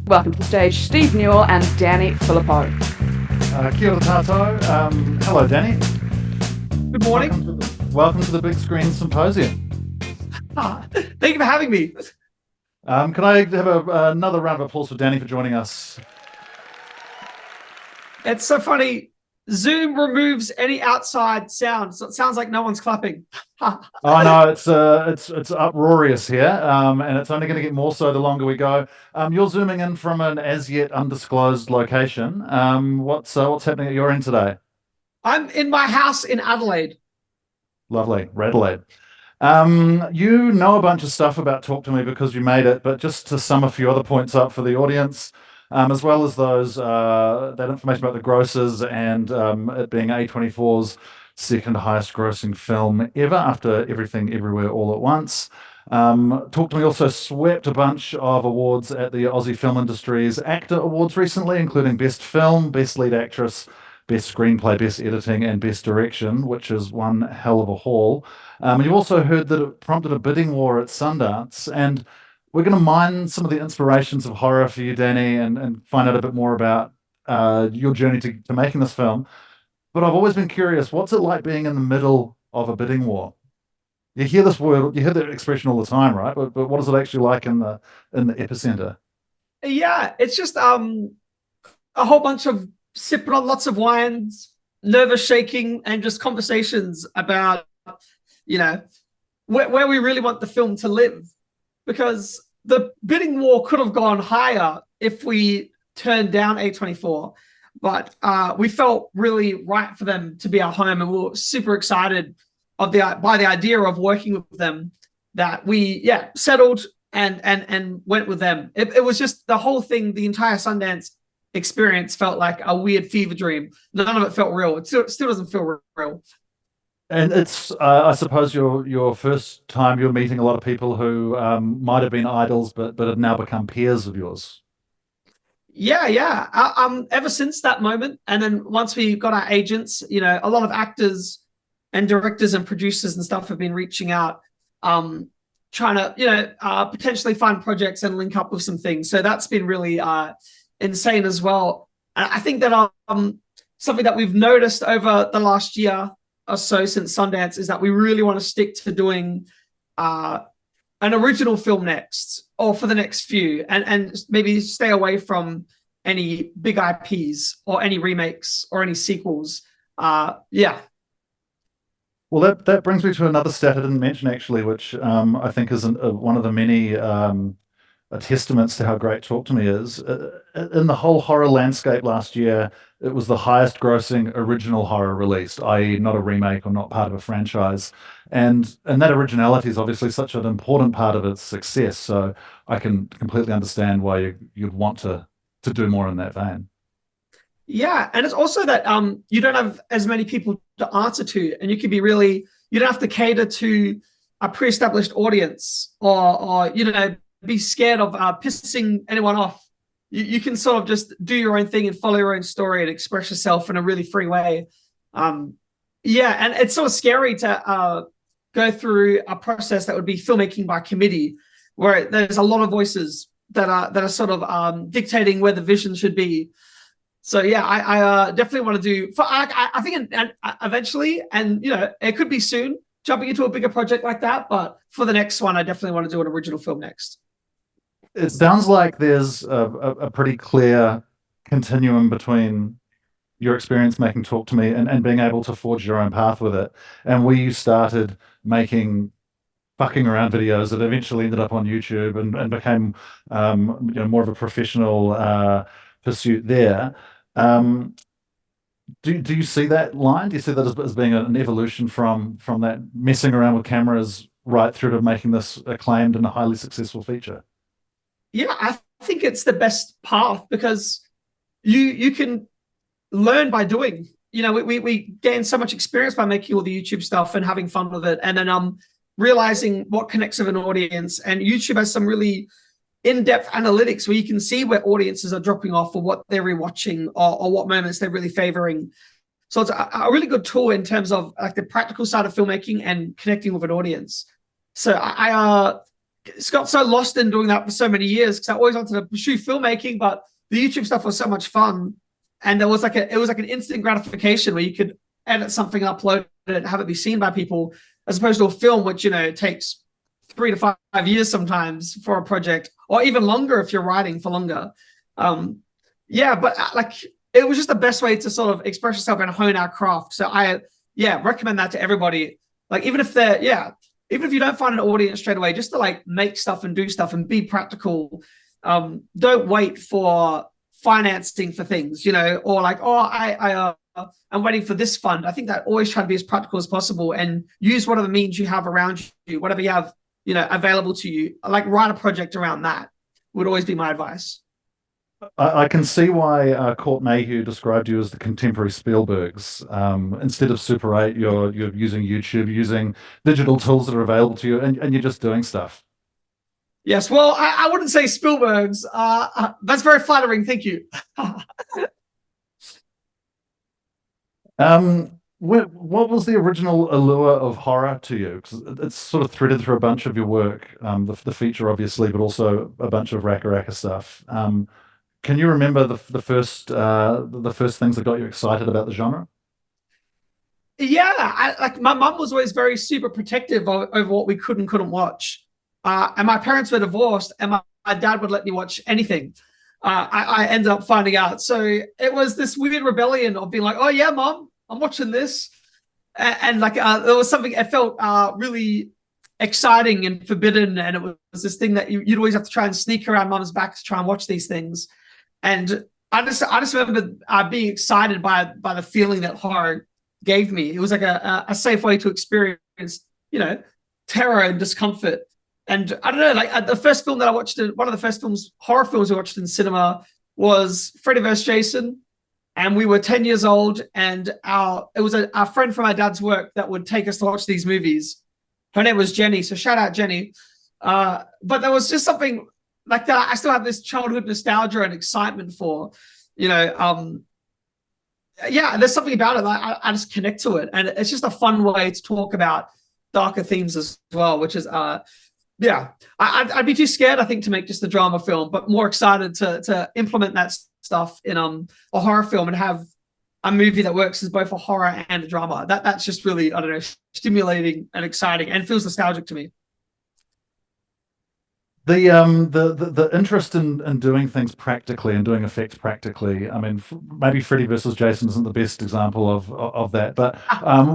Welcome to the stage, Steve Newall and Danny Philippou. Kia ora tātou. Hello, Danny. Good morning. Welcome to the Big Screen Symposium. Thank you for having me. Can I have another round of applause for Danny for joining us? It's so funny. Zoom removes any outside sound, so it sounds like no one's clapping. Oh no, it's uproarious here, and it's only going to get more so the longer we go. You're zooming in from an as yet undisclosed location. What's happening at your end today? I'm in my house in Adelaide. Lovely, Adelaide. You know a bunch of stuff about Talk to Me because you made it, but just to sum a few other points up for the audience, as well as those that information about the grosses and it being A24's second highest grossing film ever after Everything Everywhere All at Once. Talk to Me also swept a bunch of awards at the Aussie Film Industry's Actor Awards recently, including Best Film, Best Lead Actress, Best Screenplay, Best Editing, and Best Direction, which is one hell of a haul. You also heard that it prompted a bidding war at Sundance, and we're going to mine some of the inspirations of horror for you, Danny, and find out a bit more about your journey to making this film. But I've always been curious, what's it like being in the middle of a bidding war? You hear this word, you hear that expression all the time, right? But what is it actually like in the epicenter? Yeah, it's just a whole bunch of sipping on lots of wines, nervous shaking, and just conversations about, where we really want the film to live. Because the bidding war could have gone higher if we turned down A24, but we felt really right for them to be our home, and we were super excited by the idea of working with them that we settled and went with them. It was just the whole thing, the entire Sundance experience felt like a weird fever dream. None of it felt real. It still doesn't feel real. And it's, I suppose, your first time you're meeting a lot of people who might have been idols, but have now become peers of yours. Yeah. Ever since that moment, and then once we got our agents, a lot of actors and directors and producers and stuff have been reaching out, trying to, potentially find projects and link up with some things. So that's been really insane as well. I think that something that we've noticed over the last year or so since Sundance is that we really want to stick to doing an original film next, or for the next few, and maybe stay away from any big IPs or any remakes or any sequels. Well, that brings me to another stat I didn't mention actually, which I think is one of the many testaments to how great Talk to Me is. In the whole horror landscape last year, it was the highest grossing original horror released, i.e. not a remake or not part of a franchise. And that originality is obviously such an important part of its success. So I can completely understand why you'd want to do more in that vein. Yeah, and it's also that you don't have as many people to answer to, and you don't have to cater to a pre-established audience or be scared of pissing anyone off. You can sort of just do your own thing and follow your own story and express yourself in a really free way. And it's sort of scary to go through a process that would be filmmaking by committee, where there's a lot of voices that are sort of dictating where the vision should be. So yeah, I definitely want to do. I think eventually, and it could be soon, jumping into a bigger project like that. But for the next one, I definitely want to do an original film next. It sounds like there's a pretty clear continuum between your experience making Talk to Me and being able to forge your own path with it. And we started making fucking around videos that eventually ended up on YouTube and became more of a professional pursuit there. Do you see that line? Do you see that as being an evolution from that messing around with cameras right through to making this acclaimed and a highly successful feature? Yeah, I think it's the best path because you can learn by doing. We gain so much experience by making all the YouTube stuff and having fun with it, and then realizing what connects with an audience. And YouTube has some really in-depth analytics where you can see where audiences are dropping off or what they're rewatching or what moments they're really favoring. So it's a really good tool in terms of like the practical side of filmmaking and connecting with an audience. So got so lost in doing that for so many years because I always wanted to pursue filmmaking, but the YouTube stuff was so much fun. And it was like an instant gratification where you could edit something, upload it, and have it be seen by people, as opposed to a film, which, takes 3 to 5 years sometimes for a project, or even longer if you're writing for longer. But like, it was just the best way to sort of express yourself and hone our craft. So I recommend that to everybody. Like, even if you don't find an audience straight away, just to like make stuff and do stuff and be practical. Don't wait for financing for things, or like, I'm waiting for this fund. I think that always try to be as practical as possible and use whatever means you have around you, whatever you have, available to you. Like, write a project around that would always be my advice. I can see why Court Mayhew described you as the contemporary Spielbergs. Instead of Super 8, you're using YouTube, using digital tools that are available to you, and you're just doing stuff. Yes, well, I wouldn't say Spielberg's. That's very flattering. Thank you. What was the original allure of horror to you? 'Cause it's sort of threaded through a bunch of your work, the feature, obviously, but also a bunch of Raka stuff. Can you remember the first things that got you excited about the genre? Yeah, my mum was always very super protective over what we could and couldn't watch. And my parents were divorced, and my dad would let me watch anything. I ended up finding out. So it was this weird rebellion of being like, oh yeah, Mom, I'm watching this. And like, there was something, it felt really exciting and forbidden. And it was this thing that you'd always have to try and sneak around Mum's back to try and watch these things. And I just remember being excited by the feeling that horror gave me. It was like a safe way to experience, terror and discomfort. And I don't know, like, the first film that I watched, one of the first horror films we watched in cinema was Freddy vs. Jason. And we were 10 years old, and it was a friend from my dad's work that would take us to watch these movies. Her name was Jenny, so shout out Jenny. But there was just something like that I still have this childhood nostalgia and excitement for. There's something about it that I just connect to it. And it's just a fun way to talk about darker themes as well, which is I'd be too scared, I think, to make just a drama film, but more excited to implement that stuff in a horror film and have a movie that works as both a horror and a drama. That's just really, I don't know, stimulating and exciting, and feels nostalgic to me. The interest in doing things practically and doing effects practically. I mean, maybe Freddy versus Jason isn't the best example of that, but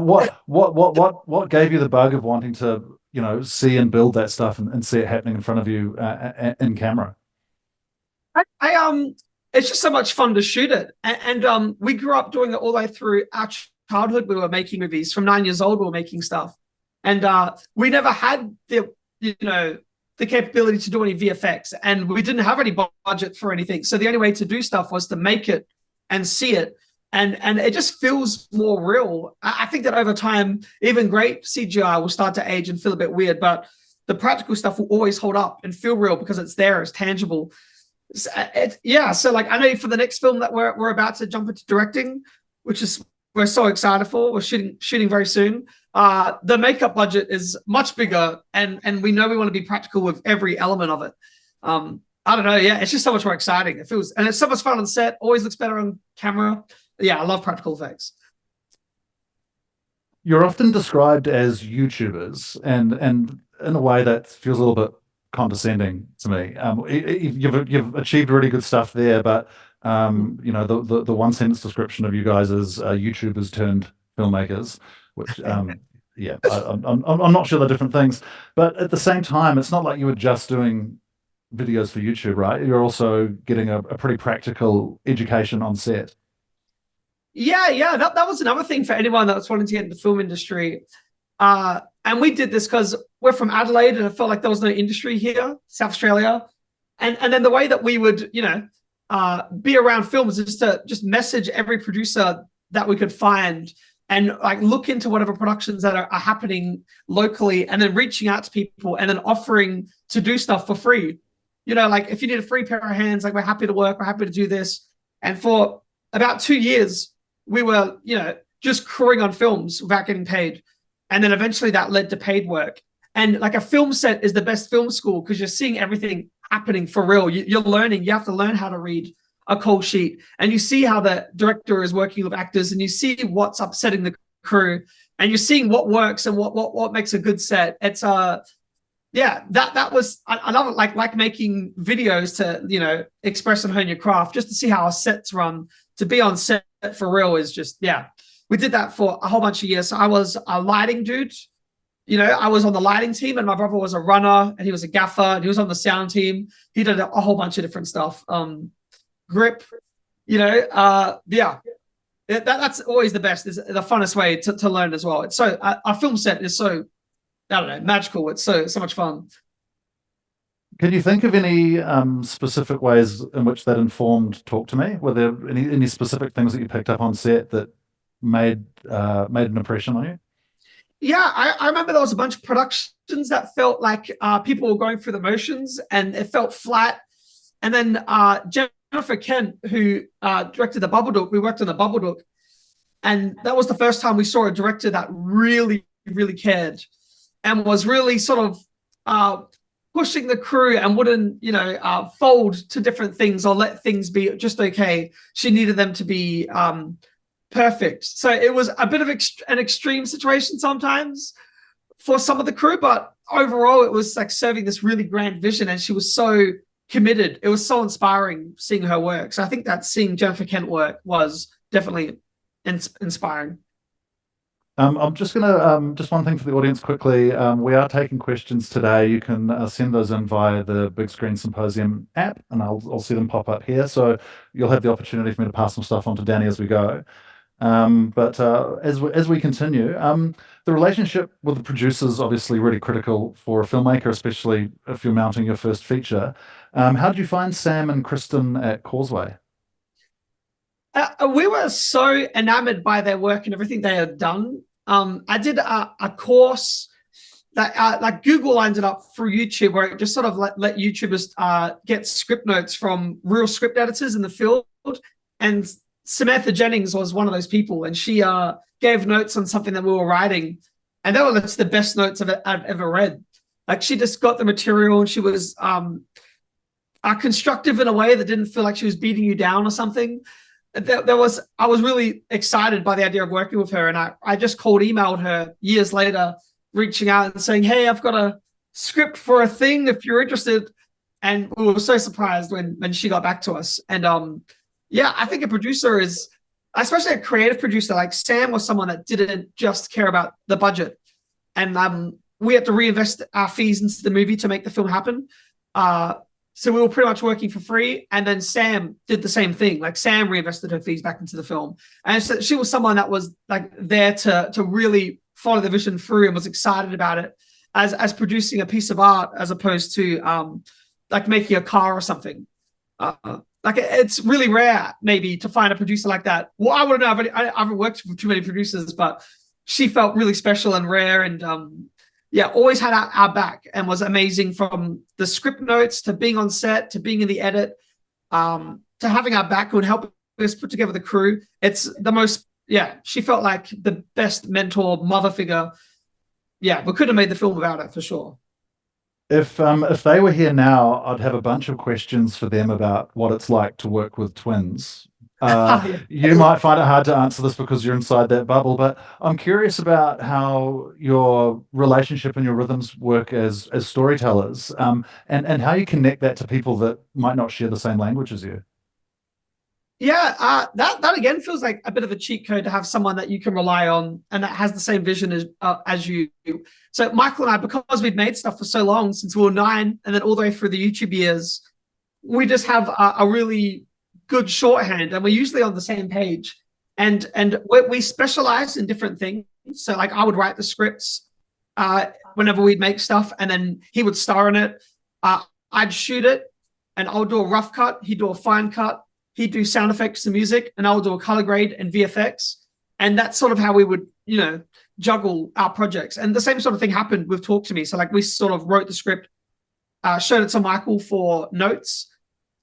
what gave you the bug of wanting to see and build that stuff and see it happening in front of you in camera? It's just so much fun to shoot it, and we grew up doing it all the way through our childhood. We were making movies from 9 years old. We were making stuff, and we never had the capability to do any VFX, and we didn't have any budget for anything. So the only way to do stuff was to make it and see it. And it just feels more real. I think that over time, even great CGI will start to age and feel a bit weird, but the practical stuff will always hold up and feel real because it's there, it's tangible. So like, I know for the next film that we're about to jump into directing, which is we're so excited for, we're shooting very soon. The makeup budget is much bigger, and we know we want to be practical with every element of it. I don't know, it's just so much more exciting. It feels, and it's so much fun on set, always looks better on camera. I love practical effects. You're often described as YouTubers, and in a way that feels a little bit condescending to me. You've achieved really good stuff there, but the one sentence description of you guys is YouTubers turned filmmakers, which I'm not sure they're different things, but at the same time, it's not like you were just doing videos for YouTube, right? You're also getting a pretty practical education on set. That was another thing for anyone that was wanting to get into the film industry. And we did this because we're from Adelaide, and it felt like there was no industry here, South Australia. And then the way that we would, be around films is to just message every producer that we could find and like look into whatever productions that are happening locally, and then reaching out to people and then offering to do stuff for free. Like, if you need a free pair of hands, like, we're happy to work, we're happy to do this. And for about 2 years, we were, just crewing on films without getting paid. And then eventually that led to paid work. And like a film set is the best film school because you're seeing everything happening for real. You're learning. You have to learn how to read a call sheet, and you see how the director is working with actors, and you see what's upsetting the crew, and you're seeing what works and what makes a good set. It's that was, I love it. Like making videos to express and hone your craft, just to see how our sets run. To be on set for real is just we did that for a whole bunch of years. So I was a lighting dude. I was on the lighting team, and my brother was a runner, and he was a gaffer, and he was on the sound team. He did a whole bunch of different stuff. Grip, that's always the best. Is the funnest way to learn as well. It's so our film set is so, I don't know, magical. It's so much fun. Can you think of any specific ways in which that informed Talk to Me? Were there any specific things that you picked up on set that made an impression on you? Yeah, I remember there was a bunch of productions that felt like people were going through the motions, and it felt flat. And then Jennifer Kent, who directed The Babadook, we worked on The Babadook, and that was the first time we saw a director that really, really cared and was really sort of pushing the crew and wouldn't, fold to different things or let things be just okay. She needed them to be perfect. So it was a bit of an extreme situation sometimes for some of the crew, but overall it was like serving this really grand vision, and she was so committed. It was so inspiring seeing her work. So I think that seeing Jennifer Kent work was definitely inspiring. I'm just gonna just one thing for the audience quickly. We are taking questions today. You can send those in via the Big Screen Symposium app, and I'll see them pop up here. So you'll have the opportunity for me to pass some stuff on to Danny as we go. But as we continue, the relationship with the producer is obviously really critical for a filmmaker, especially if you're mounting your first feature. How did you find Sam and Kristen at Causeway? We were so enamored by their work and everything they had done. I did a course that like Google lined it up through YouTube, where it just sort of let YouTubers get script notes from real script editors in the field. And Samantha Jennings was one of those people, and she gave notes on something that we were writing, and they were just the best notes I've ever read. Like, she just got the material, and she was constructive in a way that didn't feel like she was beating you down or something. I was really excited by the idea of working with her, and I just emailed her years later, reaching out and saying, hey, I've got a script for a thing if you're interested. And we were so surprised when she got back to us. And I think a producer is, especially a creative producer, like Sam was someone that didn't just care about the budget. And we had to reinvest our fees into the movie to make the film happen. So we were pretty much working for free. And then Sam did the same thing. Like, Sam reinvested her fees back into the film. And so she was someone that was like there to really follow the vision through and was excited about it as producing a piece of art, as opposed to like making a car or something. Like, it's really rare maybe to find a producer like that. Well, I wouldn't know. I haven't worked with too many producers, but she felt really special and rare, and always had our back, and was amazing, from the script notes to being on set to being in the edit, to having our back and helping us put together the crew. It's the most, she felt like the best mentor, mother figure. Yeah, we couldn't have made the film without it, for sure. If they were here now, I'd have a bunch of questions for them about what it's like to work with twins. You might find it hard to answer this because you're inside that bubble, but I'm curious about how your relationship and your rhythms work as storytellers, and how you connect that to people that might not share the same language as you. That again feels like a bit of a cheat code, to have someone that you can rely on and that has the same vision as you. So Michael and I, because we've made stuff for so long, since we were 9, and then all the way through the YouTube years, we just have a really good shorthand, and we're usually on the same page. And we specialize in different things. So like, I would write the scripts whenever we'd make stuff, and then he would star in it. I'd shoot it, and I'll do a rough cut. He'd do a fine cut. He'd do sound effects and music, and I'll do a color grade and VFX. And that's sort of how we would, juggle our projects. And the same sort of thing happened with Talk to Me. So like, we sort of wrote the script, showed it to Michael for notes,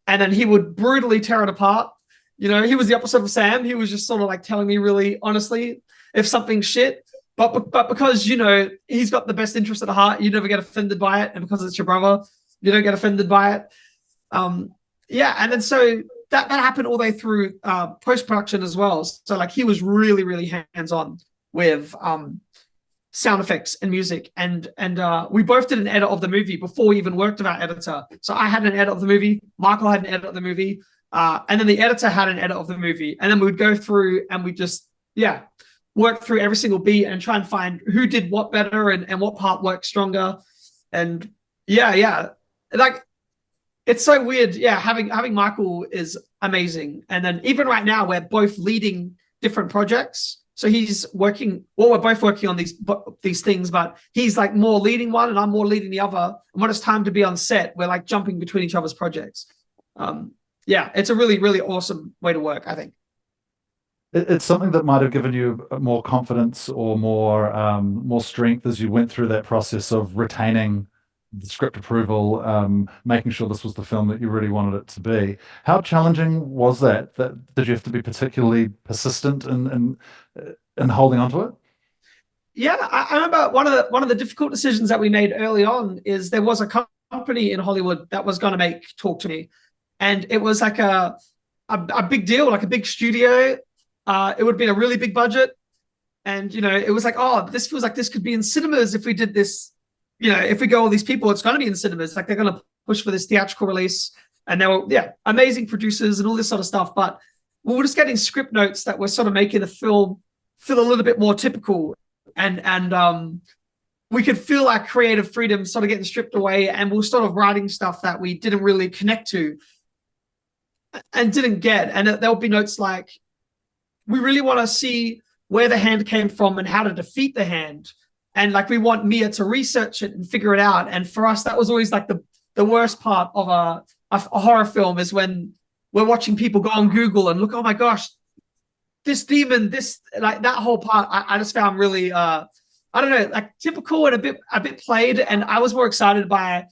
and then he would brutally tear it apart. He was the opposite of Sam. He was just sort of like telling me really honestly if something's shit. but because he's got the best interest at heart, you never get offended by it, and because it's your brother, you don't get offended by it. Yeah, and then so that happened all the way through post-production as well. So like he was really, really hands-on with sound effects and music, and we both did an edit of the movie before we even worked with our editor. So I had an edit of the movie, Michael had an edit of the movie, and then the editor had an edit of the movie, and then we would go through and we just work through every single beat and try and find who did what better and what part worked stronger. And like it's so weird. Having Michael is amazing. And then even right now we're both leading different projects. So he's working, we're both working on these things, but he's like more leading one and I'm more leading the other. And when it's time to be on set, we're like jumping between each other's projects. It's a really, really awesome way to work, I think. It's something that might have given you more confidence or more strength as you went through that process of retaining the script approval, making sure this was the film that you really wanted it to be. How challenging was that? Did you have to be particularly persistent in holding on to it? Yeah, I remember one of the difficult decisions that we made early on is there was a company in Hollywood that was going to make Talk to Me, and it was like a big deal, like a big studio. It would have been a really big budget, and it was like, oh, this feels like this could be in cinemas if we did this. If we go all these people, it's going to be in cinemas. Like they're going to push for this theatrical release, and they were amazing producers and all this sort of stuff. But we were just getting script notes that were sort of making the film feel a little bit more typical, and we could feel our creative freedom sort of getting stripped away, and we were sort of writing stuff that we didn't really connect to and didn't get. And there'll be notes like, we really want to see where the hand came from and how to defeat the hand. And like, we want Mia to research it and figure it out. And for us, that was always like the worst part of a horror film, is when we're watching people go on Google and look, oh my gosh, this demon, this, like that whole part, I just found really, I don't know, like typical and a bit played. And I was more excited by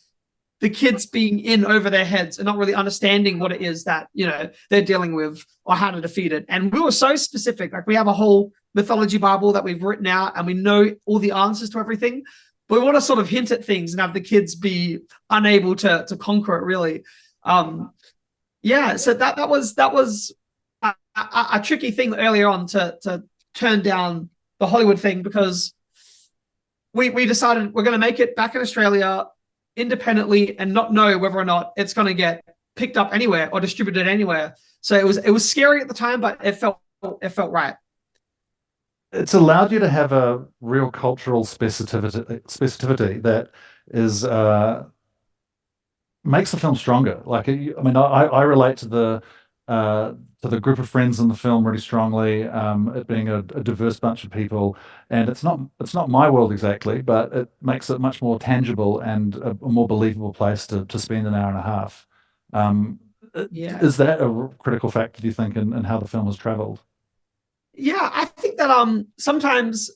the kids being in over their heads and not really understanding what it is that, they're dealing with or how to defeat it. And we were so specific. Like we have a whole mythology Bible that we've written out and we know all the answers to everything, but we want to sort of hint at things and have the kids be unable to conquer it really. So that was a tricky thing earlier on to turn down the Hollywood thing, because we decided we're going to make it back in Australia independently and not know whether or not it's going to get picked up anywhere or distributed anywhere. So it was scary at the time, but it felt right. It's allowed you to have a real cultural specificity that is makes the film stronger. Like, I relate to the group of friends in the film really strongly. It being a diverse bunch of people, and it's not my world exactly, but it makes it much more tangible and a more believable place to spend an hour and a half. Is that a critical factor, do you think, in how the film has traveled? Yeah, I think that sometimes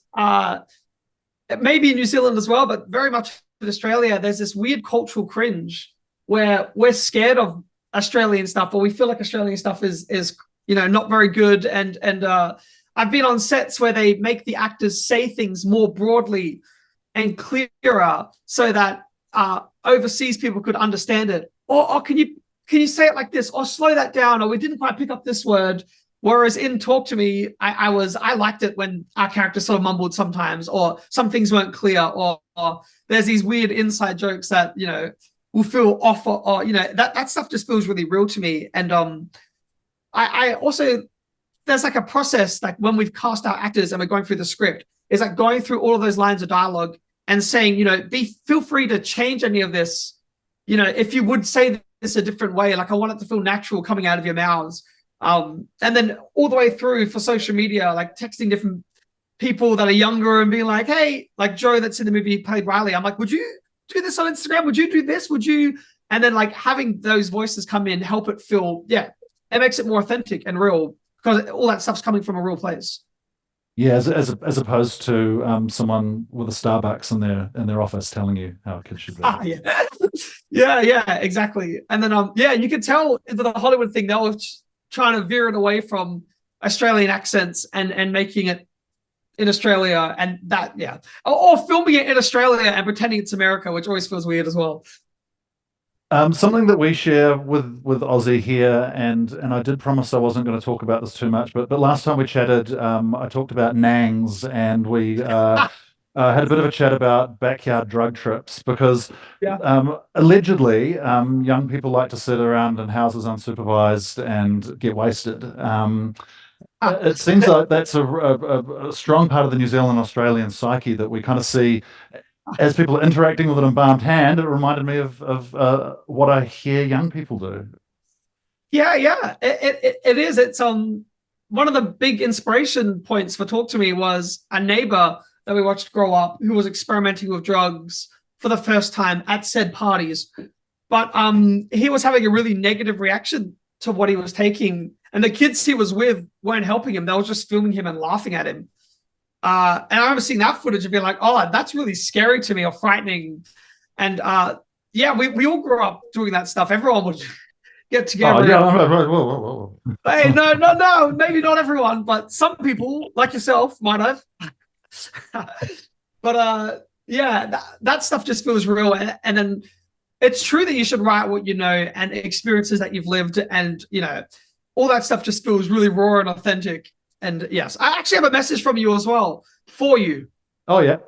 maybe in New Zealand as well, but very much in Australia, there's this weird cultural cringe where we're scared of Australian stuff, or we feel like Australian stuff is not very good. And I've been on sets where they make the actors say things more broadly and clearer so that overseas people could understand it. Or can you say it like this, or slow that down, or we didn't quite pick up this word. Whereas in Talk to Me, I liked it when our characters sort of mumbled sometimes, or some things weren't clear, or there's these weird inside jokes that, will feel off, or that stuff just feels really real to me. And I also, there's like a process, like when we've cast our actors and we're going through the script, it's like going through all of those lines of dialogue and saying, feel free to change any of this. If you would say this a different way, like I want it to feel natural coming out of your mouths. And then all the way through for social media, like texting different people that are younger and being like, hey, like Joe that's in the movie played Riley. I'm like, would you do this on Instagram? Would you do this? Would you? And then like having those voices come in, help it feel, it makes it more authentic and real, because all that stuff's coming from a real place. Yeah, as opposed to someone with a Starbucks in their office telling you how a kid should be. Yeah, exactly. And then you could tell the Hollywood thing, they were trying to veer it away from Australian accents and making it in Australia, and that, yeah, or filming it in Australia and pretending it's America, which always feels weird as well. Something that we share with Aussie here, and I did promise I wasn't going to talk about this too much, but last time we chatted, I talked about nangs, and we had a bit of a chat about backyard drug trips because Yeah. allegedly young people like to sit around in houses unsupervised and get wasted. It seems like that's a strong part of the New Zealand Australian psyche that we kind of see as people are interacting with an embalmed hand. It reminded me of what I hear young people do. Yeah, it is. It's one of the big inspiration points for Talk to Me was a neighbor that we watched grow up who was experimenting with drugs for the first time at said parties. But he was having a really negative reaction to what he was taking, and the kids he was with weren't helping him. They were just filming him and laughing at him. And I remember seeing that footage and being like, oh, that's really scary to me or frightening. And yeah, we all grew up doing that stuff. Everyone would get together. Oh, yeah. Whoa. Hey, no, maybe not everyone, but some people like yourself might have. But yeah, that stuff just feels real. And then it's true that you should write what you know and experiences that you've lived, and all that stuff just feels really raw and authentic. And yes, I actually have a message from you as well for you. Oh yeah.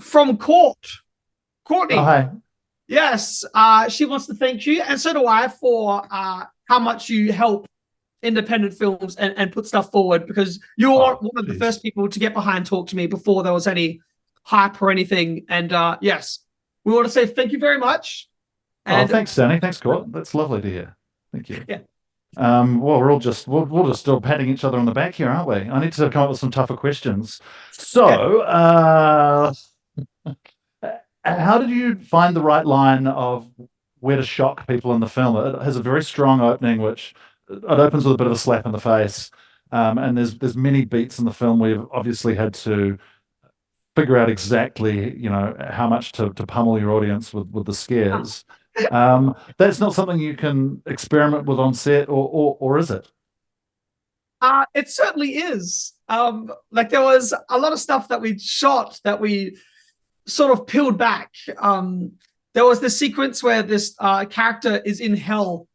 From Courtney. Oh, hi. Yes, she wants to thank you, and so do I, for how much you help independent films and put stuff forward, because you are one of the first people to get behind Talk to Me before there was any hype or anything. And yes, we want to say thank you very much. And, thanks, Danny. Thanks, Court. That's lovely to hear. Thank you. Yeah. Well, we're just still patting each other on the back here, aren't we? I need to come up with some tougher questions. So, how did you find the right line of where to shock people in the film? It has a very strong opening, which it opens with a bit of a slap in the face, and there's many beats in the film where you've obviously had to figure out exactly how much to pummel your audience with the scares. That's not something you can experiment with on set, or is it? It certainly is. Like there was a lot of stuff that we shot that we sort of peeled back. There was this sequence where this character is in hell,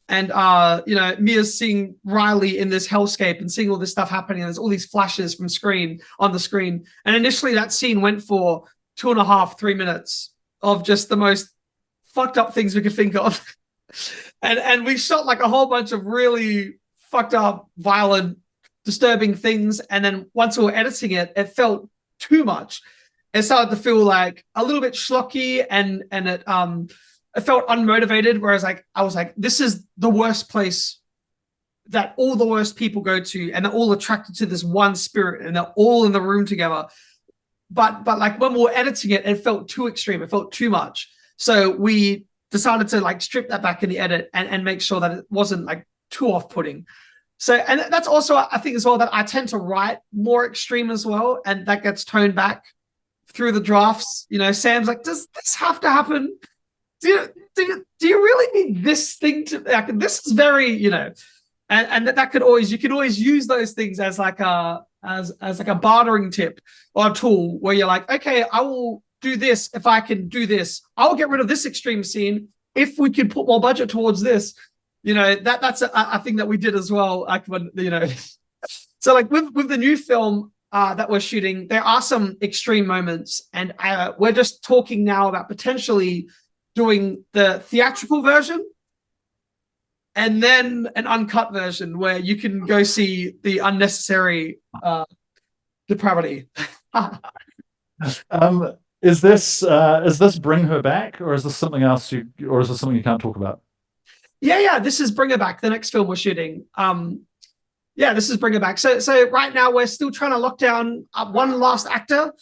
and Mia's seeing Riley in this hellscape and seeing all this stuff happening, and there's all these flashes from on the screen. And initially that scene went for 2.5-3 minutes of just the most fucked up things we could think of. and we shot like a whole bunch of really fucked up, violent, disturbing things. And then once we were editing it, it felt too much. It started to feel like a little bit schlocky, and it felt unmotivated. Whereas I was like, this is the worst place that all the worst people go to, and they're all attracted to this one spirit, and they're all in the room together. But like when we were editing it, it felt too extreme. It felt too much. So we decided to like strip that back in the edit and make sure that it wasn't like too off-putting. So, and that's also, I think as well, that I tend to write more extreme as well, and that gets toned back through the drafts. Sam's like, does this have to happen? Do you really need this thing to, like, this is very, and that could always, you can always use those things as like a bartering tip or a tool where you're like, okay, I will do this if I can do this. I'll get rid of this extreme scene if we can put more budget towards this. That's a thing that we did as well. Like when, so like with the new film that we're shooting, there are some extreme moments, and we're just talking now about potentially doing the theatrical version and then an uncut version where you can go see the unnecessary depravity. Is this Bring Her Back, or is this something else or is this something you can't talk about? Yeah. This is Bring Her Back, the next film we're shooting. This is Bring Her Back. So right now we're still trying to lock down one last actor,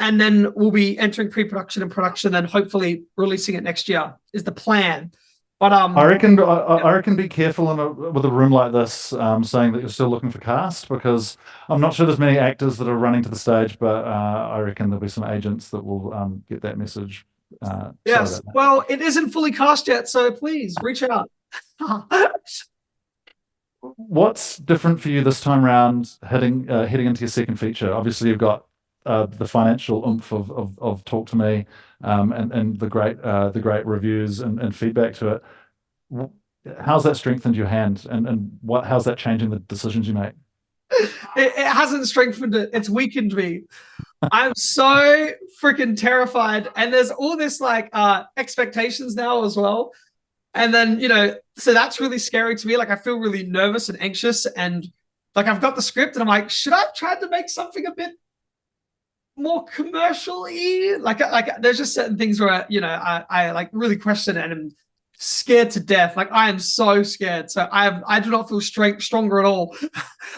and then we'll be entering pre-production and production, and hopefully releasing it next year is the plan. But I reckon be careful with a room like this, saying that you're still looking for cast, because I'm not sure there's many actors that are running to the stage, but I reckon there'll be some agents that will get that message. Yes, well, it isn't fully cast yet, so please reach out. What's different for you this time around heading into your second feature? Obviously, you've got the financial oomph of Talk to Me, and the great reviews and feedback to it. How's that strengthened your hand, and how's that changing the decisions you make? It hasn't strengthened it. It's weakened me. I'm so freaking terrified. And there's all this like expectations now as well. And then, so that's really scary to me. Like I feel really nervous and anxious. And like I've got the script and I'm like, should I have tried to make something a bit more commercial-y? Like there's just certain things where, I like really question it and I'm scared to death. Like I am so scared. So I do not feel stronger at all.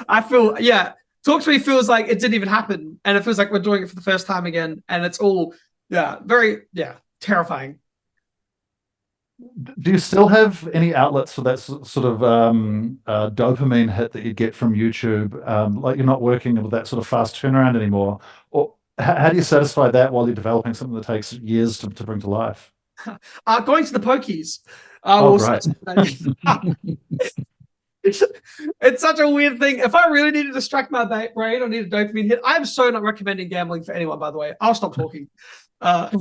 I feel, Talk to Me feels like it didn't even happen. And it feels like we're doing it for the first time again. And it's all, very, terrifying. Do you still have any outlets for that sort of dopamine hit that you get from YouTube? Like you're not working with that sort of fast turnaround anymore. Or how do you satisfy that while you're developing something that takes years to bring to life? Going to the pokies. Great. It's such a weird thing. If I really need to distract my brain or need a dopamine hit, I'm so not recommending gambling for anyone, by the way. I'll stop talking. But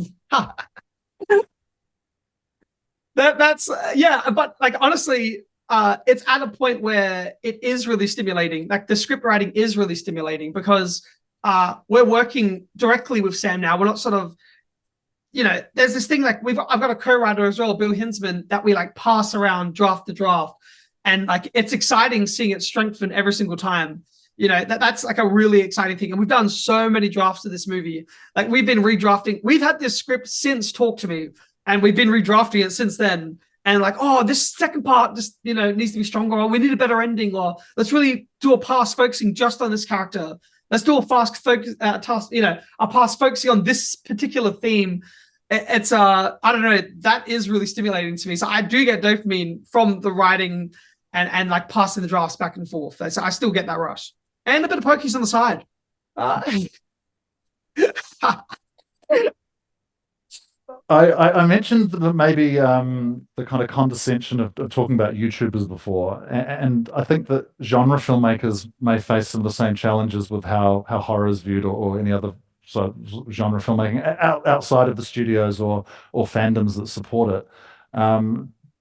like honestly, it's at a point where it is really stimulating. Like the script writing is really stimulating because we're working directly with Sam now. We're not sort of, there's this thing like I've got a co-writer as well, Bill Hinsman, that we like pass around draft to draft. And like it's exciting seeing it strengthen every single time. That's like a really exciting thing. And we've done so many drafts of this movie. Like we've been redrafting. We've had this script since Talk to Me, and we've been redrafting it since then. And like, oh, this second part just needs to be stronger, or we need a better ending, or let's really do a pass focusing just on this character. Let's do a fast focus task, a pass focusing on this particular theme. It's I don't know, that is really stimulating to me. So I do get dopamine from the writing and like passing the drafts back and forth. So I still get that rush. And a bit of pokies on the side. I mentioned that maybe the kind of condescension of talking about YouTubers before, and I think that genre filmmakers may face some of the same challenges with how horror is viewed or any other sort of genre filmmaking outside of the studios or fandoms that support it.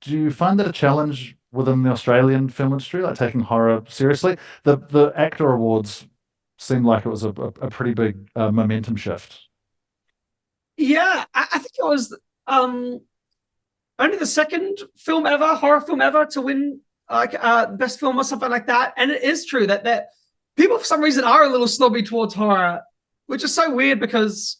Do you find that a challenge within the Australian film industry, like taking horror seriously? The actor awards seemed like it was a pretty big momentum shift. Yeah, I think it was only the second horror film ever to win like best film or something like that. And it is true that people for some reason are a little snobby towards horror, which is so weird because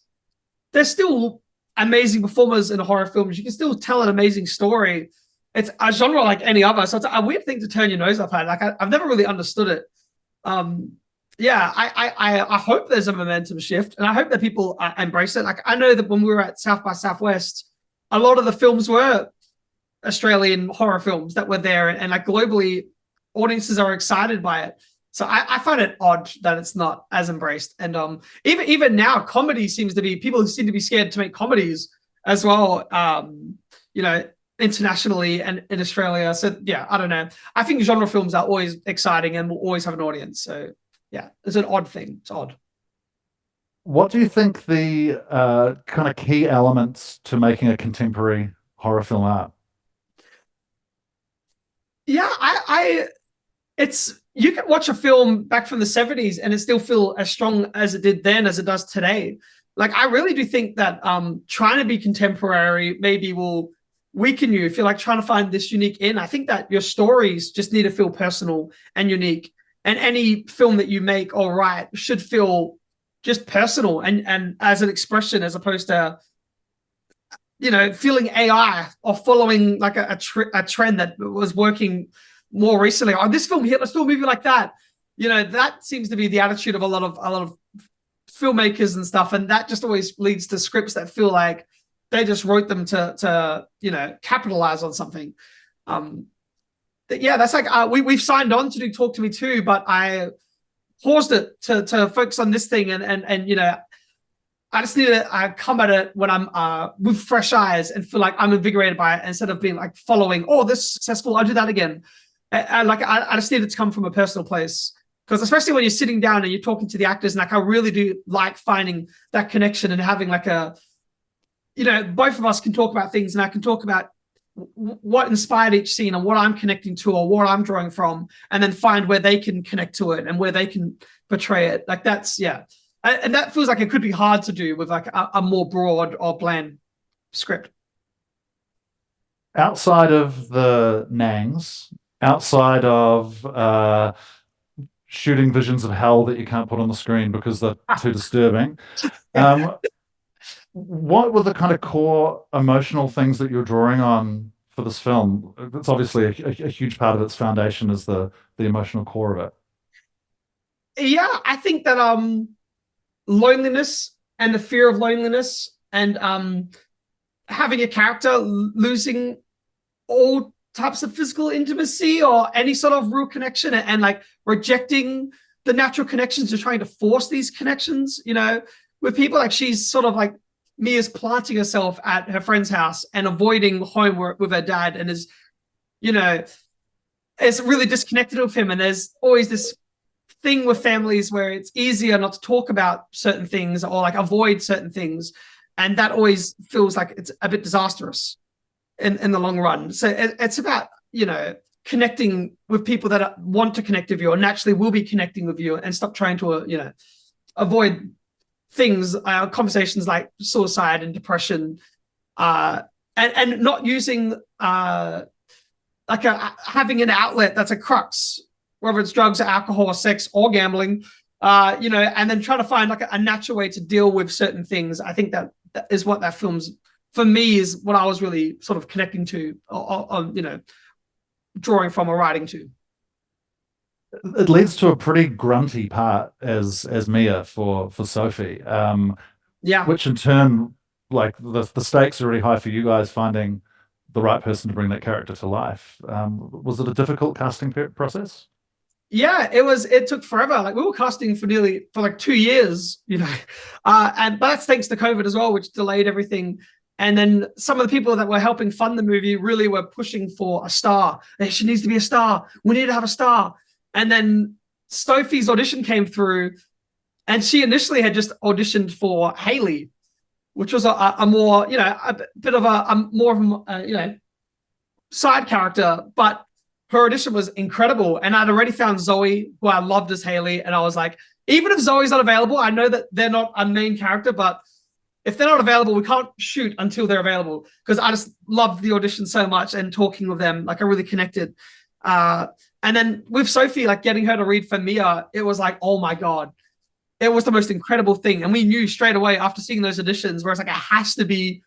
there's still amazing performers in horror films. You can still tell an amazing story. It's a genre like any other, so it's a weird thing to turn your nose up at. Like I've never really understood it. I hope there's a momentum shift, and I hope that people embrace it. Like I know that when we were at South by Southwest, a lot of the films were Australian horror films that were there, and like globally, audiences are excited by it. So I find it odd that it's not as embraced. And even now, comedy seems to be, people seem to be scared to make comedies as well. Internationally and in Australia. So yeah, I don't know. I think genre films are always exciting and will always have an audience. So yeah, it's an odd thing. It's odd. What do you think the kind of key elements to making a contemporary horror film are? Yeah, it's, you can watch a film back from the 70s and it still feel as strong as it did then as it does today. Like I really do think that trying to be contemporary maybe will weaken you if you're like trying to find this unique in. I think that your stories just need to feel personal and unique, and any film that you make or write should feel just personal and as an expression, as opposed to feeling AI or following like a trend that was working more recently. Oh, this film here, let's do a movie like that. That seems to be the attitude of a lot of filmmakers and stuff, and that just always leads to scripts that feel like they just wrote them to capitalize on something. That's like we've signed on to do Talk to Me too, but I paused it to focus on this thing, and I just need to come at it when I'm with fresh eyes and feel like I'm invigorated by it, instead of being like following, oh, this is successful, I'll do that again. I just need it to come from a personal place. Because especially when you're sitting down and you're talking to the actors, and like I really do like finding that connection and having like both of us can talk about things, and I can talk about what inspired each scene and what I'm connecting to or what I'm drawing from, and then find where they can connect to it and where they can portray it. Like that's, yeah. And that feels like it could be hard to do with like a more broad or bland script. Outside of the Nangs, outside of shooting visions of hell that you can't put on the screen because they're too disturbing, what were the kind of core emotional things that you're drawing on for this film? It's obviously a huge part of its foundation is the emotional core of it. Yeah, I think that loneliness and the fear of loneliness and having a character losing all types of physical intimacy or any sort of real connection, and like rejecting the natural connections, you're trying to force these connections, with people. Like she's sort of like Mia's planting herself at her friend's house and avoiding home with her dad, and is really disconnected with him. And there's always this thing with families where it's easier not to talk about certain things or like avoid certain things, and that always feels like it's a bit disastrous in the long run. So it's about connecting with people that want to connect with you or naturally will be connecting with you, and stop trying to avoid things, conversations like suicide and depression, and not using having an outlet that's a crux, whether it's drugs or alcohol or sex or gambling, and then trying to find like a natural way to deal with certain things. I think that is what that film's, for me, is what I was really sort of connecting to, or drawing from or writing to. It leads to a pretty grunty part as Mia for Sophie, Yeah. which in turn, like the stakes are really high for you guys finding the right person to bring that character to life. Was it a difficult casting process? Yeah, it was. It took forever. Like we were casting for like 2 years, but that's thanks to COVID as well, which delayed everything. And then some of the people that were helping fund the movie really were pushing for a star. She needs to be a star. We need to have a star. And then Sophie's audition came through, and she initially had just auditioned for Haley, which was a more, a bit of a more of a, side character. But her audition was incredible. And I'd already found Zoe, who I loved as Haley. And I was like, even if Zoe's not available, I know that they're not a main character, but if they're not available, we can't shoot until they're available, because I just loved the audition so much and talking with them. Like I really connected. And then with Sophie, like getting her to read for Mia, it was like, oh my God, it was the most incredible thing. And we knew straight away after seeing those auditions where it's like, it has to be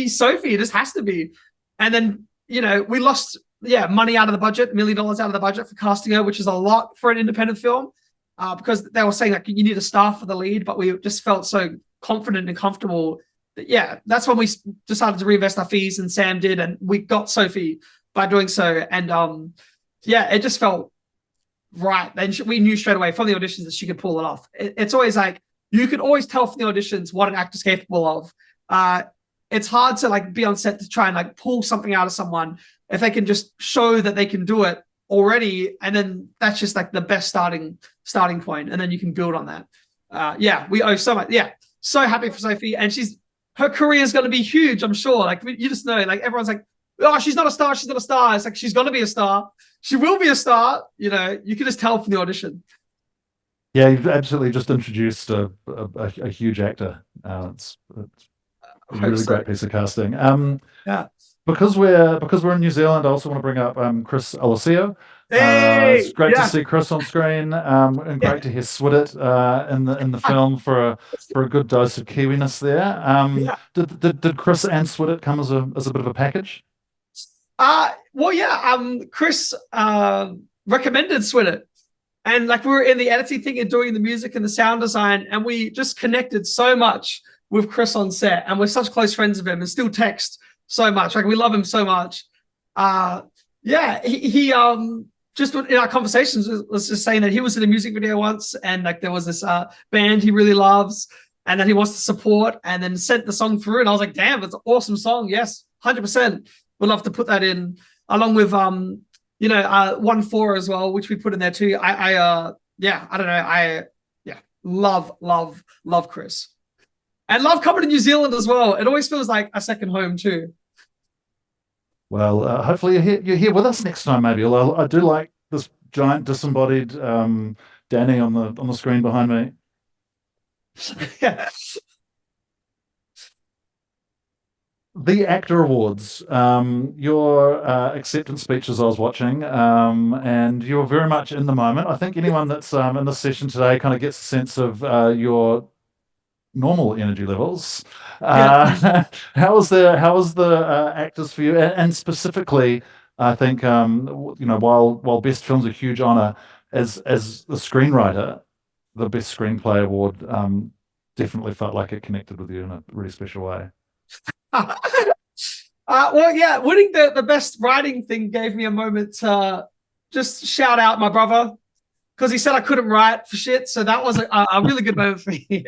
Sophie. It just has to be. And then, we lost, money out of the budget, $1 million out of the budget for casting her, which is a lot for an independent film, because they were saying like, you need a star for the lead, but we just felt so confident and comfortable that, that's when we decided to reinvest our fees, and Sam did, and we got Sophie by doing so. And it just felt right. And we knew straight away from the auditions that she could pull it off. It's always like, you could always tell from the auditions what an actor's capable of. It's hard to like be on set to try and like pull something out of someone if they can just show that they can do it already, and then that's just like the best starting point, and then you can build on that. We owe so much. So happy for Sophie, and her career is going to be huge, I'm sure. Like you just know, like everyone's like, oh, she's not a star. She's not a star. It's like, she's going to be a star. She will be a star. You can just tell from the audition. Yeah, you've absolutely just introduced a huge actor. It's a really great piece of casting. Because we're in New Zealand, I also want to bring up Chris Alessio. It's great to see Chris on screen, and great to hear Swidit in the film for a good dose of Kiwiness there. Did Chris and Swidit come as a bit of a package? Chris recommended Swidit, and like we were in the editing thing and doing the music and the sound design, and we just connected so much with Chris on set, and we're such close friends of him and still text so much. Like we love him so much. He just in our conversations was just saying that he was in a music video once, and like there was this band he really loves and that he wants to support, and then sent the song through, and I was like, damn, it's an awesome song. Yes, 100%. We'd love to put that in along with 1-4 as well, which we put in there too. I don't know. Love Chris. And love coming to New Zealand as well. It always feels like a second home too. Well, hopefully you're here with us next time, maybe. Although I do like this giant disembodied Danny on the screen behind me. Yeah. The Actor Awards, your acceptance speeches I was watching, and you're very much in the moment. I think anyone that's in this session today kind of gets a sense of your normal energy levels. How was the actors for you? And specifically, I think while best film's a huge honor, as the screenwriter, the best screenplay award definitely felt like it connected with you in a really special way. Well, yeah, winning the best writing thing gave me a moment to just shout out my brother, because he said I couldn't write for shit. So that was a really good moment for me.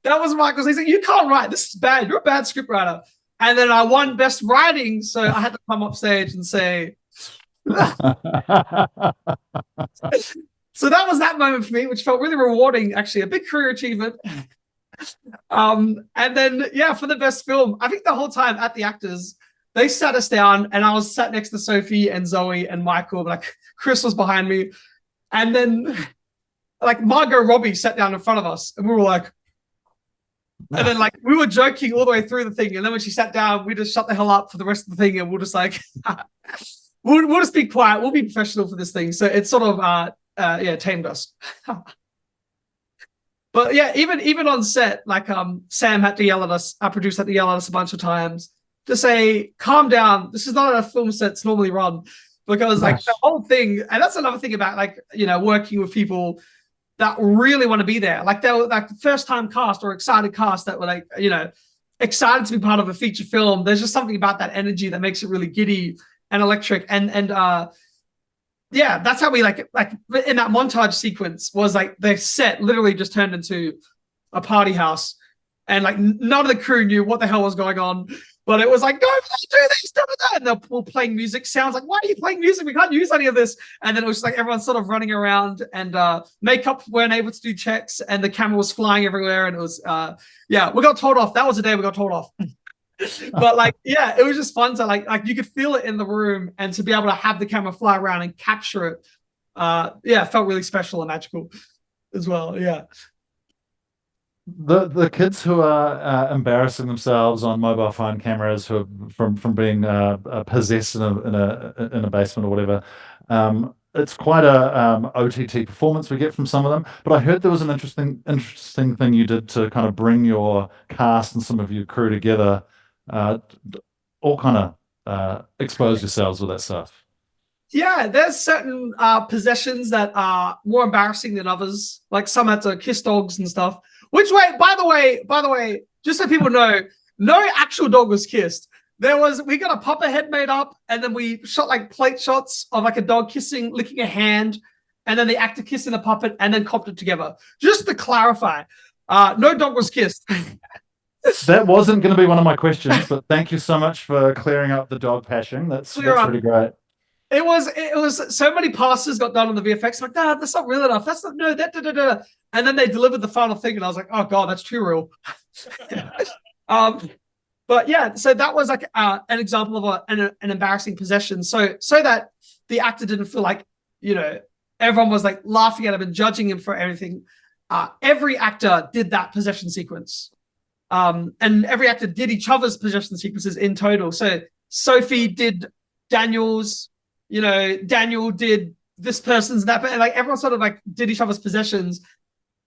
That was Michael. He said, "You can't write. This is bad. You're a bad script writer." And then I won best writing, so I had to come up stage and say. So that was that moment for me, which felt really rewarding. Actually, a big career achievement. And then for the best film, I think the whole time at the actors, they sat us down, and I was sat next to Sophie and Zoe and Michael. Like Chris was behind me, and then like Margot Robbie sat down in front of us, and we were like. And then, like, we were joking all the way through the thing, and then when she sat down, we just shut the hell up for the rest of the thing, and we'll just like, we'll just be quiet. We'll be professional for this thing. So it sort of, tamed us. But yeah, even on set, like, Sam had to yell at us. Our producer had to yell at us a bunch of times to say, "Calm down. This is not how film sets normally run," because like the whole thing, and that's another thing about like working with people that really want to be there. Like they were like first time cast or excited cast that were like, excited to be part of a feature film. There's just something about that energy that makes it really giddy and electric. And that's how we like in that montage sequence was like the set literally just turned into a party house. And like none of the crew knew what the hell was going on. But it was like, go do this, do that. And they're all playing music. Sounds like, why are you playing music? We can't use any of this. And then it was just like everyone sort of running around, and makeup weren't able to do checks, and the camera was flying everywhere. And it was, we got told off. That was the day we got told off. But like, it was just fun to like you could feel it in the room, and to be able to have the camera fly around and capture it. It felt really special and magical as well. Yeah. The kids who are embarrassing themselves on mobile phone cameras, who are from being possessed in a basement or whatever, it's quite a OTT performance we get from some of them. But I heard there was an interesting thing you did to kind of bring your cast and some of your crew together, all kind of expose yourselves with that stuff. Yeah, there's certain possessions that are more embarrassing than others. Like some had to kiss dogs and stuff. Which way, by the way, just so people know, no actual dog was kissed. We got a puppet head made up, and then we shot like plate shots of like a dog licking a hand, and then the actor kissing the puppet, and then copped it together. Just to clarify, no dog was kissed. That wasn't going to be one of my questions, but thank you so much for clearing up the dog passion. That's really great. It was so many passes got done on the VFX. Like, that's not real enough. That's not, no, that. And then they delivered the final thing, and I was like, oh God, that's too real. But yeah, so that was like an example of an embarrassing possession. So that the actor didn't feel like, everyone was like laughing at him and judging him for everything. Every actor did that possession sequence. And every actor did each other's possession sequences in total. So Sophie did Daniel's, Daniel did this person's and that, and like everyone sort of like did each other's possessions.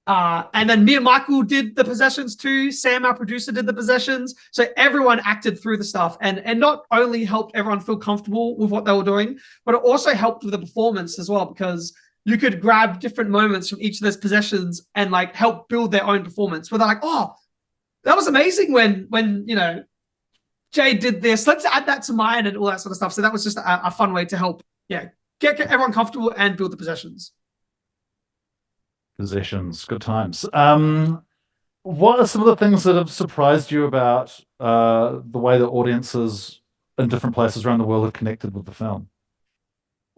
And then me and Michael did the possessions too. Sam, our producer, did the possessions. So everyone acted through the stuff, and not only helped everyone feel comfortable with what they were doing, but it also helped with the performance as well, because you could grab different moments from each of those possessions and like help build their own performance. Where they're like, oh, that was amazing when Jay did this. Let's add that to mine and all that sort of stuff. So that was just a fun way to help, get everyone comfortable and build the possessions. Possessions, good times. What are some of the things that have surprised you about the way that audiences in different places around the world have connected with the film?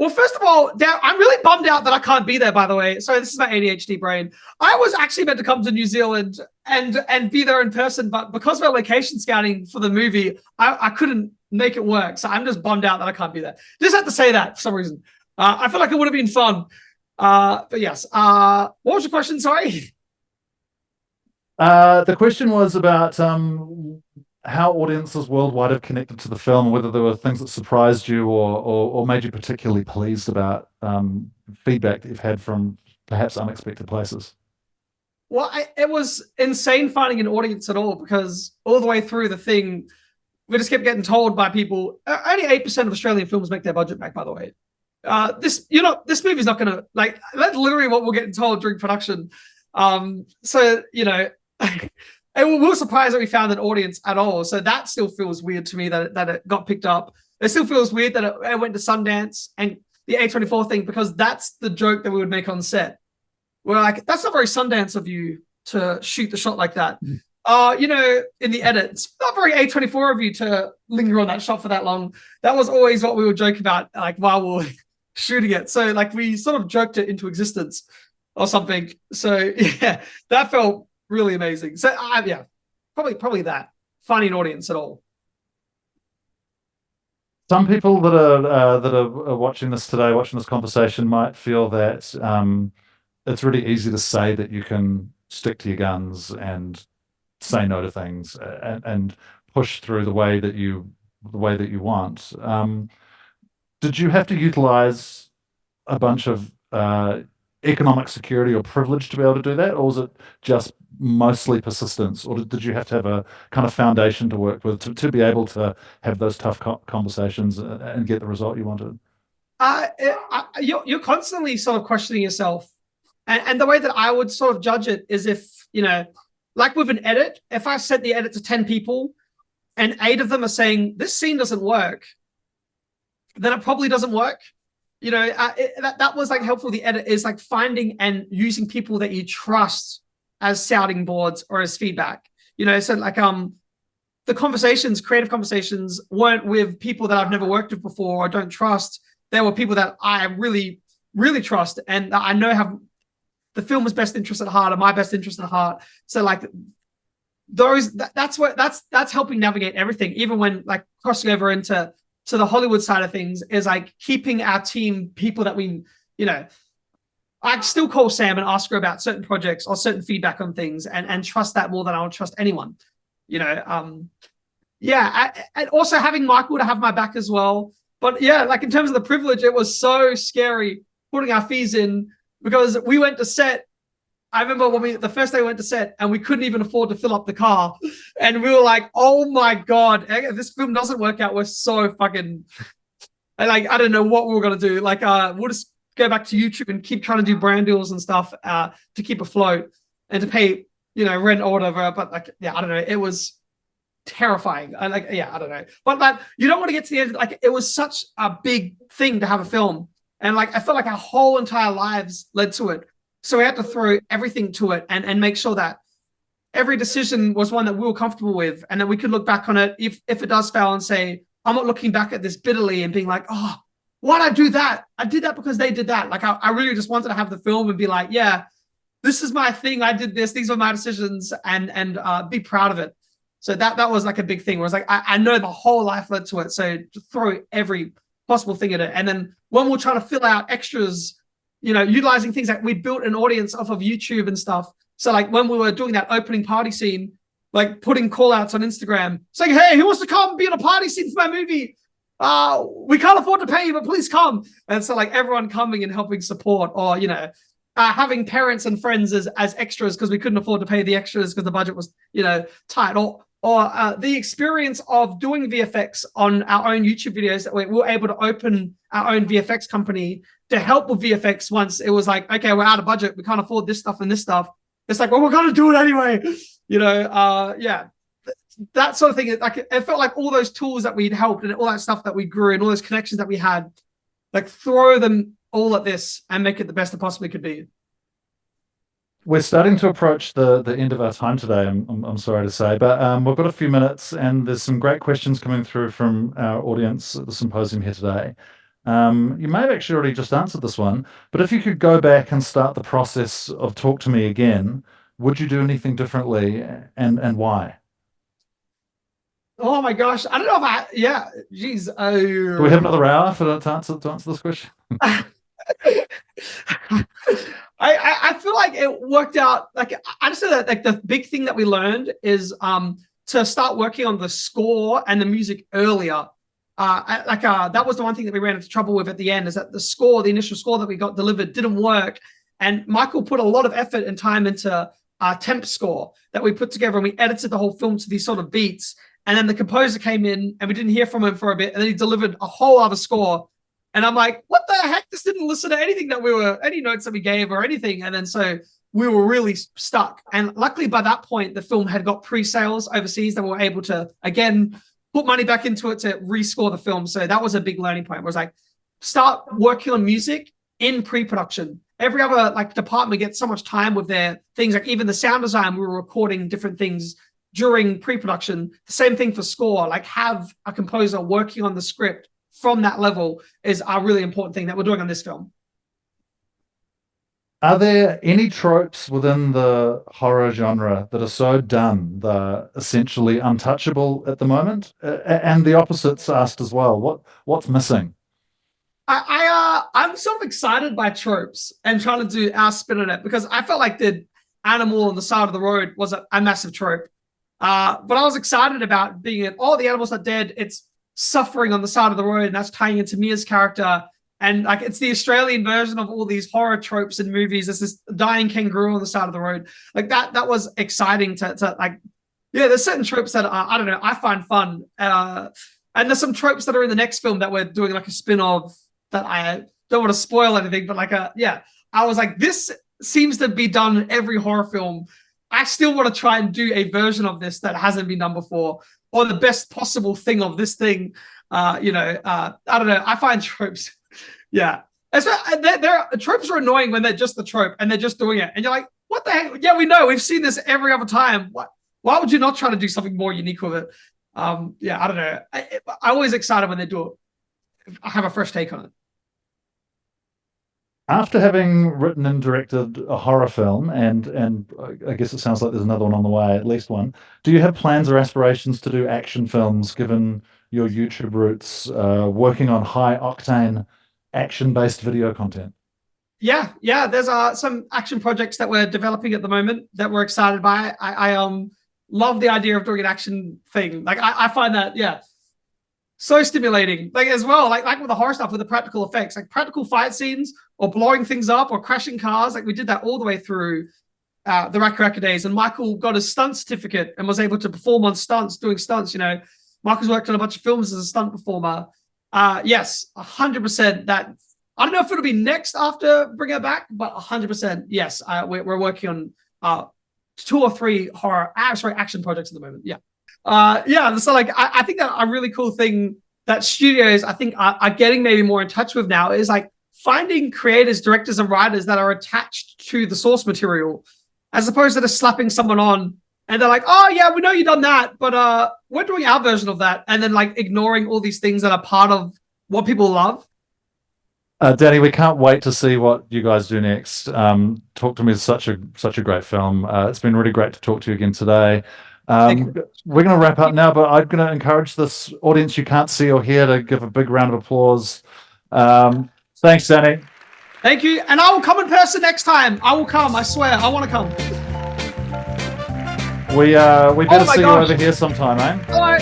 Well, first of all, I'm really bummed out that I can't be there, by the way. Sorry, this is my ADHD brain. I was actually meant to come to New Zealand and be there in person, but because of our location scouting for the movie, I couldn't make it work. So I'm just bummed out that I can't be there. Just have to say that for some reason. I feel like it would have been fun. But yes. What was your question? Sorry. The question was about how audiences worldwide have connected to the film, whether there were things that surprised you or made you particularly pleased about feedback that you've had from perhaps unexpected places. Well, it was insane finding an audience at all, because all the way through the thing, we just kept getting told by people, only 8% of Australian films make their budget back, by the way. This movie's not gonna, like, that's literally what we're getting told during production. So, it will surprise that we found an audience at all. So that still feels weird to me that it got picked up. It still feels weird that it went to Sundance and the A24 thing, because that's the joke that we would make on set. We're like, that's not very Sundance of you to shoot the shot like that. In the edit, it's not very A24 of you to linger on that shot for that long. That was always what we would joke about, like, while we were shooting it. So, like, we sort of joked it into existence or something. So, yeah, that felt really amazing. So, probably that. Finding an audience at all. Some people that are watching this today, watching this conversation, might feel that it's really easy to say that you can stick to your guns and say no to things and push through the way that you want. Did you have to utilize a bunch of economic security or privilege to be able to do that, or was it just mostly persistence, or did you have to have a kind of foundation to work with to be able to have those tough conversations and get the result you wanted? You're constantly sort of questioning yourself, and the way that I would sort of judge it is if, like with an edit, if I sent the edit to 10 people and 8 of them are saying this scene doesn't work, then it probably doesn't work. That was like helpful. The edit is like finding and using people that you trust as sounding boards or as feedback. So like the conversations, creative conversations, weren't with people that I've never worked with before or don't trust. There were people that I really, really trust, and I know have the film's best interest at heart, or my best interest at heart. So like that's helping navigate everything, even when like crossing over into the Hollywood side of things, is like keeping our team people that we, I still call Sam and ask her about certain projects or certain feedback on things, and trust that more than I would trust anyone. And also having Michael to have my back as well. But yeah, like in terms of the privilege, it was so scary putting our fees in, because we went to set. I remember when the first day we went to set and we couldn't even afford to fill up the car. And we were like, oh my God, if this film doesn't work out, we're so fucking, like, I don't know what we were going to do. Like, we'll just go back to YouTube and keep trying to do brand deals and stuff to keep afloat and to pay, rent or whatever. But like, yeah, I don't know. It was terrifying. I don't know. But like, you don't want to get to the end. Like, it was such a big thing to have a film. And like, I felt like our whole entire lives led to it. So we had to throw everything to it and make sure that every decision was one that we were comfortable with, and that we could look back on it if it does fail and say, I'm not looking back at this bitterly and being like, oh, why'd I do that? I did that because they did that. Like, I really just wanted to have the film and be like, yeah, this is my thing. I did this. These were my decisions, and be proud of it. So that was like a big thing where it's like, I know the whole life led to it. So just throw every possible thing at it. And then when we're trying to fill out extras, utilizing things like we built an audience off of YouTube and stuff. So like when we were doing that opening party scene, like putting call outs on Instagram saying, hey, who wants to come be in a party scene for my movie? We can't afford to pay you, but please come. And so like everyone coming and helping support, or, having parents and friends as extras because we couldn't afford to pay the extras because the budget was, tight, or the experience of doing VFX on our own YouTube videos, that we were able to open our own VFX company to help with VFX once it was like, okay, we're out of budget, we can't afford this stuff and this stuff. It's like, well, we're going to do it anyway. That sort of thing. Like, it felt like all those tools that we'd helped and all that stuff that we grew and all those connections that we had, like throw them all at this and make it the best it possibly could be. We're starting to approach the end of our time today, I'm sorry to say, but we've got a few minutes and there's some great questions coming through from our audience at the symposium here today. You may have actually already just answered this one, but if you could go back and start the process of Talk to Me again, would you do anything differently, and why? Oh my gosh, I don't know if yeah, geez. Do we have another hour to answer this question? I feel like it worked out. Like I just said that like the big thing that we learned is to start working on the score and the music earlier. That was the one thing that we ran into trouble with at the end, is that the initial score that we got delivered didn't work. And Michael put a lot of effort and time into our temp score that we put together, and we edited the whole film to these sort of beats. And then the composer came in and we didn't hear from him for a bit. And then he delivered a whole other score. And I'm like, what the heck? This didn't listen to anything any notes that we gave or anything. And then so we were really stuck. And luckily by that point, the film had got pre-sales overseas that we were able to, again, put money back into it to rescore the film. So that was a big learning point. It was like, start working on music in pre-production. Every other like department gets so much time with their things. Like even the sound design, we were recording different things during pre-production. The same thing for score. Like have a composer working on the script from that level is a really important thing that we're doing on this film. Are there any tropes within the horror genre that are so done they're essentially untouchable at the moment? And the opposite's asked as well. What's missing? I'm sort of excited by tropes and trying to do our spin on it, because I felt like the animal on the side of the road was a massive trope. But I was excited about being the animals are dead. It's suffering on the side of the road, and that's tying into Mia's character. And like it's the Australian version of all these horror tropes in movies. There's this dying kangaroo on the side of the road. Like that was exciting to like, yeah, there's certain tropes that I don't know, I find fun. And there's some tropes that are in the next film that we're doing like a spin of that I don't want to spoil anything, but like I was like, this seems to be done in every horror film. I still want to try and do a version of this that hasn't been done before, or the best possible thing of this thing. I don't know. I find tropes, yeah. Tropes are annoying when they're just the trope and they're just doing it. And you're like, what the heck? Yeah, we know. We've seen this every other time. Why would you not try to do something more unique with it? I don't know. I'm always excited when they do it. I have a fresh take on it. After having written and directed a horror film, and I guess it sounds like there's another one on the way, at least one, do you have plans or aspirations to do action films, given your YouTube roots, working on high-octane, action-based video content? Yeah. There's some action projects that we're developing at the moment that we're excited by. I love the idea of doing an action thing. Like I find that, yeah, so stimulating. Like as well, like with the horror stuff, with the practical effects, like practical fight scenes or blowing things up or crashing cars. Like we did that all the way through the Rakaraka days. And Michael got his stunt certificate and was able to perform on stunts, doing stunts. You know, Michael's worked on a bunch of films as a stunt performer. Yes, 100% that. I don't know if it'll be next after Bring Her Back, but 100% yes. We're working on 2 or 3 action projects at the moment. Yeah. So like I think that a really cool thing that studios I think are getting maybe more in touch with now is like finding creators, directors, and writers that are attached to the source material, as opposed to just slapping someone on and they're like, oh yeah, we know you've done that, but we're doing our version of that, and then like ignoring all these things that are part of what people love. Danny, we can't wait to see what you guys do next. Talk to Me is such a great film. It's been really great to talk to you again today. We're going to wrap up now, but I'm going to encourage this audience you can't see or hear to give a big round of applause. Thanks, Danny. Thank you. And I will come in person next time. I will come. I swear. I want to come. We better see you over here sometime, eh? All right.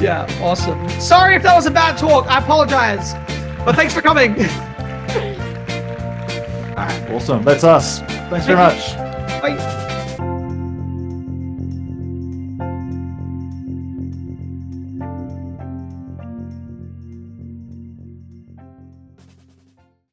Yeah, awesome. Sorry if that was a bad talk. I apologize. But thanks for coming. Awesome. That's us. Thanks very much. Bye.